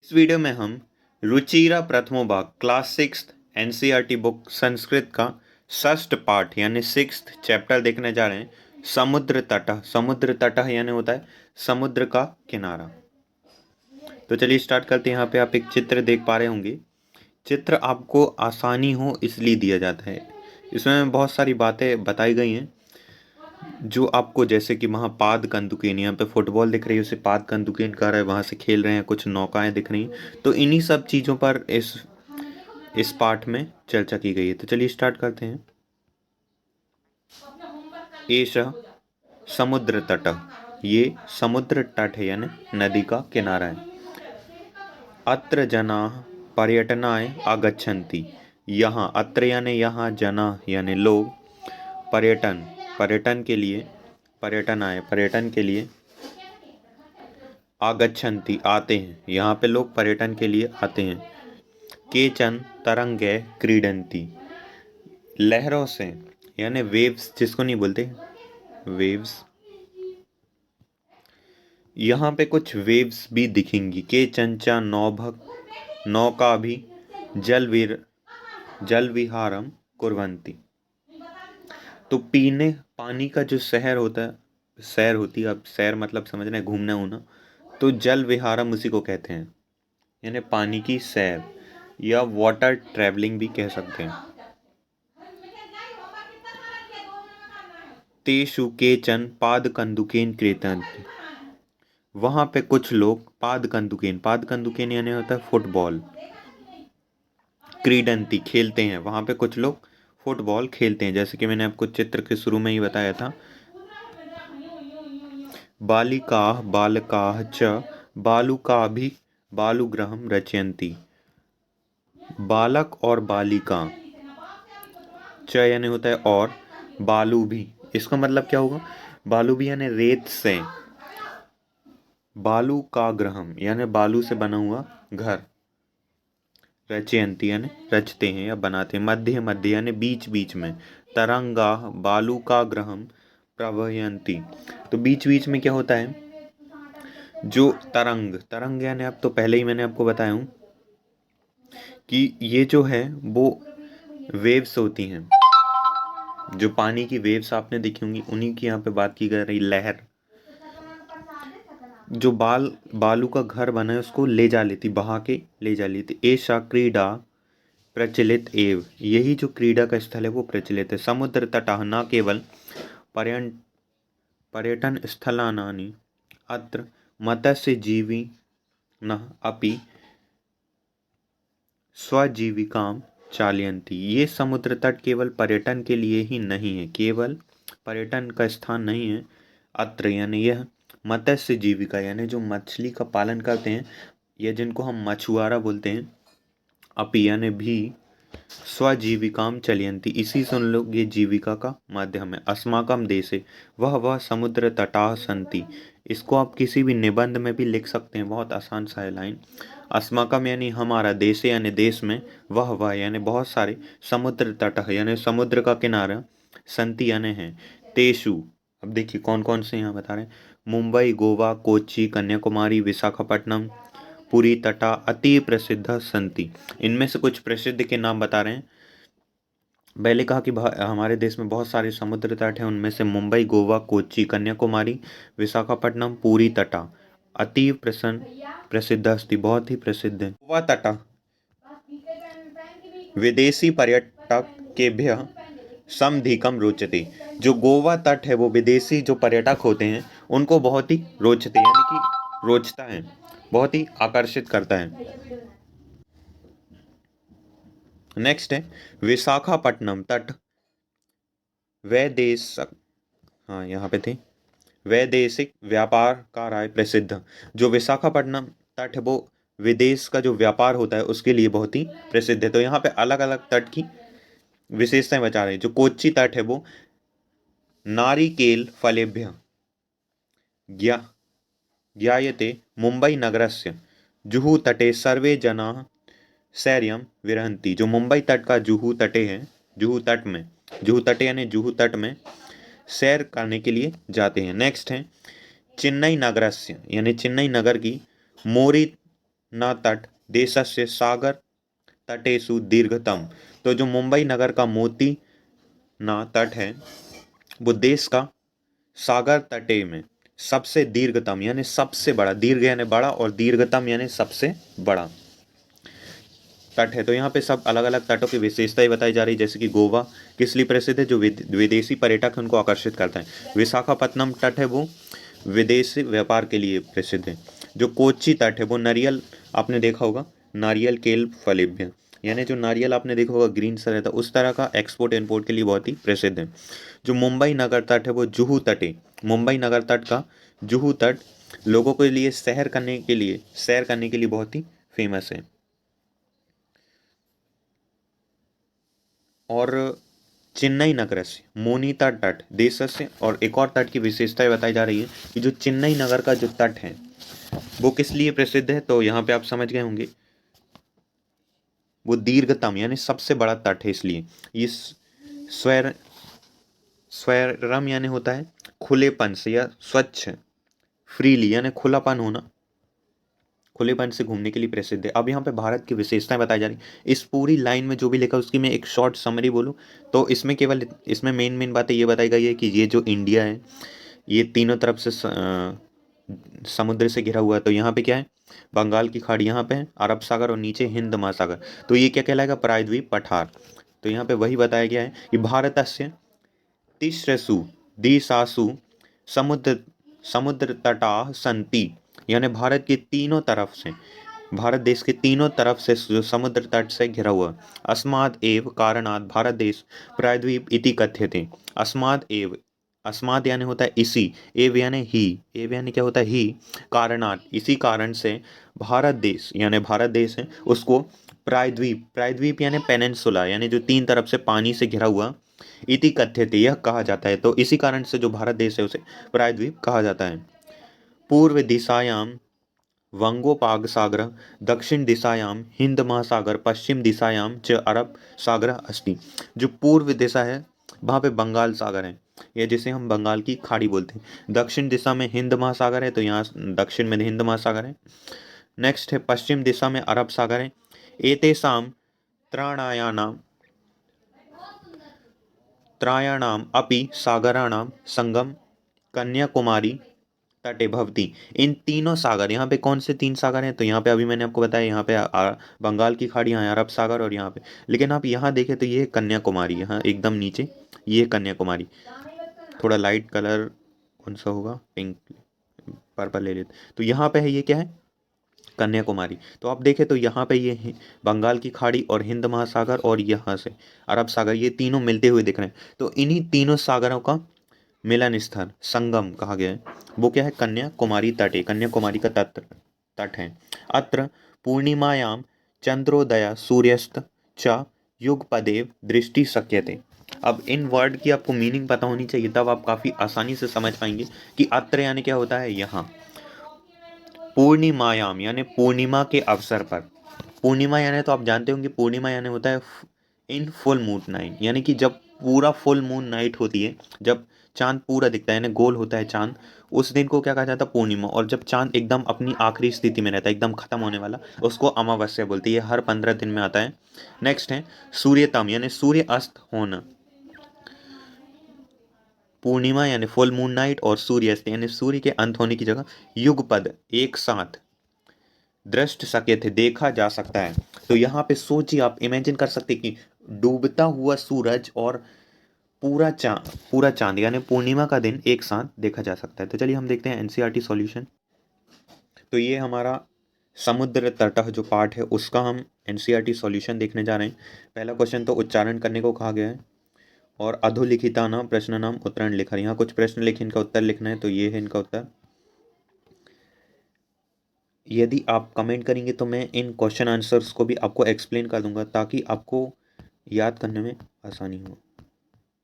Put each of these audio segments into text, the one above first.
इस वीडियो में हम रुचिरा प्रथमो भाग class six NCERT book Sanskrit का षष्ठ पाठ यानी सिक्स्थ चैप्टर देखने जा रहे हैं। समुद्र तट। समुद्र तट यानी होता है समुद्र का किनारा। तो चलिए स्टार्ट करते हैं। यहाँ पे आप एक चित्र देख पा रहे होंगे। चित्र आपको आसानी हो इसलिए दिया जाता है। इसमें बहुत सारी बातें बताई गई हैं जो आपको, जैसे कि वहाँ पाद कंदुकेन, यहाँ पे फुटबॉल दिख रही है, उसे पाद कंदुकेन कह रहा है, वहाँ से खेल रहे हैं, कुछ नौकाएं दिख रही हैं। तो इन्हीं सब चीज़ों पर इस पाठ में चर्चा की गई है। तो चलिए स्टार्ट करते हैं। एषः समुद्र तट, ये समुद्र तट है यानी नदी का किनारा है। अत्र जनाः पर्यटनाय आगच्छन्ति, यहाँ अत्र यानी यहाँ, जना यानी लोग, पर्यटन के लिए, पर्यटन के लिए, आगच्छन्ति आते हैं, यहाँ पे लोग पर्यटन के लिए आते हैं। केचन तरंगे क्रीडन्ति, लहरों से यानी वेव्स, जिसको नहीं बोलते वेव्स, यहाँ पे कुछ वेव्स भी दिखेंगी। केचंचा नौभक, नौका भी, जल विहारम कुर्वन्ति। तो पीने पानी का जो शहर होता है, सैर होती है, अब सैर मतलब समझ रहे हैं, घूमना होना, तो जल विहारम उसी को कहते हैं, यानी पानी की सैर या वाटर ट्रैवलिंग भी कह सकते हैं। तेषु केचन पाद कंदुकेन क्रीडन्ति, वहाँ पे कुछ लोग पाद कंदुकेन यानी होता है फुटबॉल, क्रीडन्ति खेलते हैं, वहाँ पे कुछ लोग फुटबॉल खेलते हैं। जैसे कि मैंने आपको चित्र के शुरू में ही बताया था। बालिकाः बालकाः च बालुकाभिः बालुगृहं रचयन्ति, बालक और बालिका, च यानी होता है और, बालू भी, इसका मतलब क्या होगा, बालू भी यानी रेत से, बालू का ग्रहम यानी बालू से बना हुआ घर, रचयन्ति यानी रचते हैं या बनाते हैं, मध्य मध्य यानी बीच बीच में, तरंगा बालू का ग्रहम प्रवहयन्ति, तो बीच बीच में क्या होता है, जो तरंग यानी, अब तो पहले ही मैंने आपको बताया हूँ कि ये जो है वो वेव्स होती हैं, जो पानी की वेव्स आपने देखी होंगी, उन्हीं की यहाँ पे बात की जा रही। लहर जो बालू का घर बना है उसको ले जा लेती, बहा के ले जा लेती। ऐसा क्रीडा प्रचलित एव, यही जो क्रीडा का स्थल है वो प्रचलित है। समुद्र तटः न केवल पर्यटन स्थलानि अत्र मत्स्यजीविनः अपि स्वजीविकाम चालयन्ति, ये समुद्र तट केवल पर्यटन के लिए ही नहीं है, केवल पर्यटन का स्थान नहीं है। अत्र यानी यह, मत्स्य जीविका यानी जो मछली का पालन करते हैं, या जिनको हम मछुआरा बोलते हैं, अपि यानी भी, स्वजीविकाम चलयन्ति, इसी से उन लोग ये जीविका का माध्यम है। अस्माकम देशे वह समुद्र तटाः सन्ति, इसको आप किसी भी निबंध में भी लिख सकते हैं, बहुत आसान सा है लाइन। अस्माकम यानी हमारा, देशे यानी देश में, वह यानी बहुत सारे, समुद्र तट यानी समुद्र का किनारा, संति यानी है, तेषु, अब देखिए कौन कौन से यहाँ बता रहे हैं, मुंबई, गोवा, कोच्चि, कन्याकुमारी, विशाखापट्टनम, पुरी तटा अति प्रसिद्ध संति, इनमें से कुछ प्रसिद्ध के नाम बता रहे हैं। पहले कहा कि हमारे देश में बहुत सारे समुद्र तट हैं, उनमें से मुंबई, गोवा, कोच्चि, कन्याकुमारी, विशाखापट्टनम, पुरी तटा अति प्रसिद्ध अस्ति, बहुत ही प्रसिद्ध है। गोवा तटा विदेशी पर्यटकेभ्यः समधिकम रोचते, जो गोवा तट है वो विदेशी जो पर्यटक होते हैं उनको बहुत ही रोचते यानी कि रोचता है, बहुत ही आकर्षित करता है। नेक्स्ट है विशाखापट्टनम तट वैदेशिक, हाँ यहाँ पे थे, वैदेशिक व्यापार का राय प्रसिद्ध, जो विशाखापट्टनम तट है वो विदेश का जो व्यापार होता है उसके लिए बहुत ही प्रसिद्ध है। तो यहाँ पे अलग अलग तट की विशेषताएं बता रहे हैं। जो कोच्चि तट है वो नारिकेल फलेभ्य ज्ञायते, मुंबई नगरस्य जुहू तटे सर्वे जनाः सैर्यं विरहन्ति, जो मुंबई तट का जुहू तटे हैं, जुहू तटे यानी जुहू तट में सैर करने के लिए जाते हैं। नेक्स्ट है चेन्नई नगरस्य यानी चेन्नई नगर की, मोरी न तट देशस्य सागर तटेषु दीर्घतम। तो जो मुंबई नगर का मोती ना तट है वो देश का सागर तटे में सबसे दीर्घतम यानी सबसे बड़ा, दीर्घ यानी बड़ा और दीर्घतम यानी सबसे बड़ा तट है। तो यहाँ पे सब अलग अलग तटों की विशेषताएं बताई जा रही है, जैसे कि गोवा किस लिए प्रसिद्ध है, जो विदेशी पर्यटक हैं उनको आकर्षित करता है। विशाखापत्तनम तट है वो विदेशी व्यापार के लिए प्रसिद्ध है। जो कोच्चि तट है वो नारियल, आपने देखा होगा नारियल केल फलेभ्य, यानी जो नारियल आपने देखा होगा ग्रीन सा रहता है उस तरह का, एक्सपोर्ट इम्पोर्ट के लिए बहुत ही प्रसिद्ध है। जो मुंबई नगर तट है वो जुहू तट है। मुंबई नगर तट का जुहू तट लोगों के लिए सैर करने के लिए बहुत ही फेमस है। और चेन्नई नगर से मोनिता तट देश से, और एक और तट की विशेषताएं बताई जा रही है कि जो चेन्नई नगर का जो तट है वो किस लिए प्रसिद्ध है, तो यहाँ पे आप समझ गए होंगे वो दीर्घतम यानी सबसे बड़ा तट है, इसलिए ये स्वर स्वैरम यानी होता है खुलेपन से या स्वच्छ, फ्रीली यानी खुलापन होना, खुलेपन से घूमने के लिए प्रसिद्ध है। अब यहाँ पे भारत की विशेषताएं बताई जा रही इस पूरी लाइन में जो भी लिखा उसकी मैं एक शॉर्ट समरी बोलूँ तो इसमें केवल इसमें मेन बातें ये बताई गई है कि ये जो इंडिया है ये तीनों तरफ से समुद्र से घिरा हुआ है। तो यहाँ पे क्या है, बंगाल की खाड़ी यहाँ पे है, अरब सागर और नीचे हिंद महासागर। तो ये क्या कहलाएगा, प्रायद्वीप पठार। तो यहाँ पे वही बताया गया है कि भारतस्य तिस्रसु दिशासु समुद्र समुद्र तटाः सन्ति, यानी भारत के तीनों तरफ से, भारत देश के तीनों तरफ से जो समुद्र तट से घिरा हुआ। अस्माद एव कारणात भारत देश प्रायद्वीप इति कथ्यते। अस्माद एव, अस्माद यानी होता है इसी, एव यानी ही, एव यानी क्या होता है ही, कारणात इसी कारण से भारत देश यानी भारत देश है उसको प्रायद्वीप, प्रायद्वीप यानी पेनिनसुला यानी जो तीन तरफ से पानी से घिरा हुआ, इति कथ्यते यह कहा जाता है। तो इसी कारण से जो भारत देश है उसे प्रायद्वीप कहा जाता है। पूर्व दिशायां वंगोपसागर, दक्षिण दिशायां हिंद महासागर, पश्चिम दिशायां च अरब सागर अस्ति। जो पूर्व दिशा है वहाँ पे बंगाल सागर है, या जिसे हम बंगाल की खाड़ी बोलते हैं। दक्षिण दिशा में हिंद महासागर है, तो यहाँ दक्षिण में हिंद महासागर है। नेक्स्ट है पश्चिम दिशा में अरब सागर है। एतेषां त्राणायानां त्रायाणाम अपि सागराणां संगम कन्याकुमारी तटे भवती। इन तीनों सागर, यहाँ पे कौन से तीन सागर हैं, तो यहाँ पे अभी मैंने आपको बताया यहाँ पे बंगाल की खाड़ी, यहाँ अरब सागर और यहाँ पे, लेकिन आप यहाँ देखें तो ये है कन्याकुमारी, यहाँ एकदम नीचे ये है कन्याकुमारी। थोड़ा लाइट कलर कौन सा होगा, पिंक पर्पल ले लेते, तो यहाँ पे है ये क्या है कन्याकुमारी। तो आप देखें तो यहाँ पे ये बंगाल की खाड़ी और हिंद महासागर और यहाँ से अरब सागर, ये तीनों मिलते हुए दिख रहे हैं। तो इन्हीं तीनों सागरों का मिलन स्थल संगम कहा गया है, वो क्या है कन्याकुमारी तटे, कन्याकुमारी का तट है। अत्र पूर्णिमायां चंद्रोदय सूर्यास्त च युगपदेव दृष्टि शक्यते। अब इन वर्ड की आपको मीनिंग पता होनी चाहिए, तब आप काफ़ी आसानी से समझ पाएंगे कि अत्र यानी क्या होता है यहाँ, पूर्णिमायाम यानी पूर्णिमा के अवसर पर। पूर्णिमा यानी तो आप जानते होंगे पूर्णिमा यानी होता है इन फुल मून नाइट, यानी कि जब पूरा फुल मून नाइट होती है, जब चांद पूरा दिखता है यानी गोल होता है चांद, उस दिन को क्या कहा जाता है पूर्णिमा। और जब चांद एकदम अपनी आखिरी स्थिति में रहता है, एकदम खत्म होने वाला, उसको अमावस्या बोलती है। हर 15 दिन में आता है। नेक्स्ट है सूर्यतम यानी सूर्य अस्त होना, पूर्णिमा यानी फुल मून नाइट, और सूर्यास्त यानी सूर्य के अंत होने की जगह युगपद एक साथ दृष्ट सके थे देखा जा सकता है। तो यहाँ पे सोचिए, आप इमेजिन कर सकते हैं कि डूबता हुआ सूरज और पूरा चांद यानी पूर्णिमा का दिन एक साथ देखा जा सकता है। तो चलिए हम देखते हैं एनसीईआरटी सॉल्यूशन। तो ये हमारा समुद्र तट जो पार्ट है उसका हम एनसीईआरटी सॉल्यूशन देखने जा रहे हैं। पहला क्वेश्चन तो उच्चारण करने को कहा गया है, और अधोलिखिता नाम प्रश्न नाम उत्तरण लिखा है। यहाँ कुछ प्रश्न लिखे, इनका उत्तर लिखना है, तो ये है इनका उत्तर। यदि आप कमेंट करेंगे तो मैं इन क्वेश्चन आंसर्स को भी आपको एक्सप्लेन कर दूंगा ताकि आपको याद करने में आसानी हो।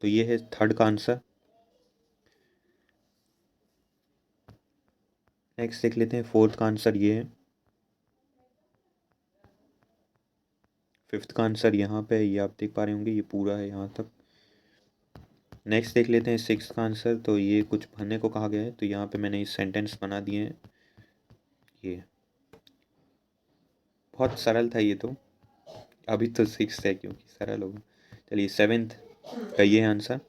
तो ये है थर्ड का आंसर। नेक्स्ट देख लेते हैं, फोर्थ का आंसर ये है। फिफ्थ का आंसर यहाँ पे, ये आप देख पा रहे होंगे, ये पूरा है यहाँ तक। नेक्स्ट देख लेते हैं सिक्स का आंसर। तो ये कुछ भरने को कहा गया है, तो यहाँ पे मैंने इस सेंटेंस बना दिए हैं ये। बहुत सरल था ये तो, अभी तो 6th है क्योंकि सरल होगा। चलिए 7th का ये है आंसर।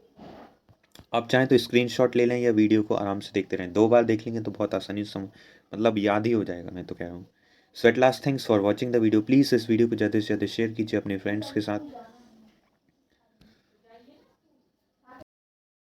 आप चाहें तो स्क्रीनशॉट ले लें या वीडियो को आराम से देखते रहें, 2 बार देख लेंगे तो बहुत आसानी से मतलब याद ही हो जाएगा, मैं तो कह रहा हूँ। So at last thanks for watching the video. Please इस वीडियो को ज़्यादा से ज़्यादा शेयर कीजिए अपने फ्रेंड्स के साथ।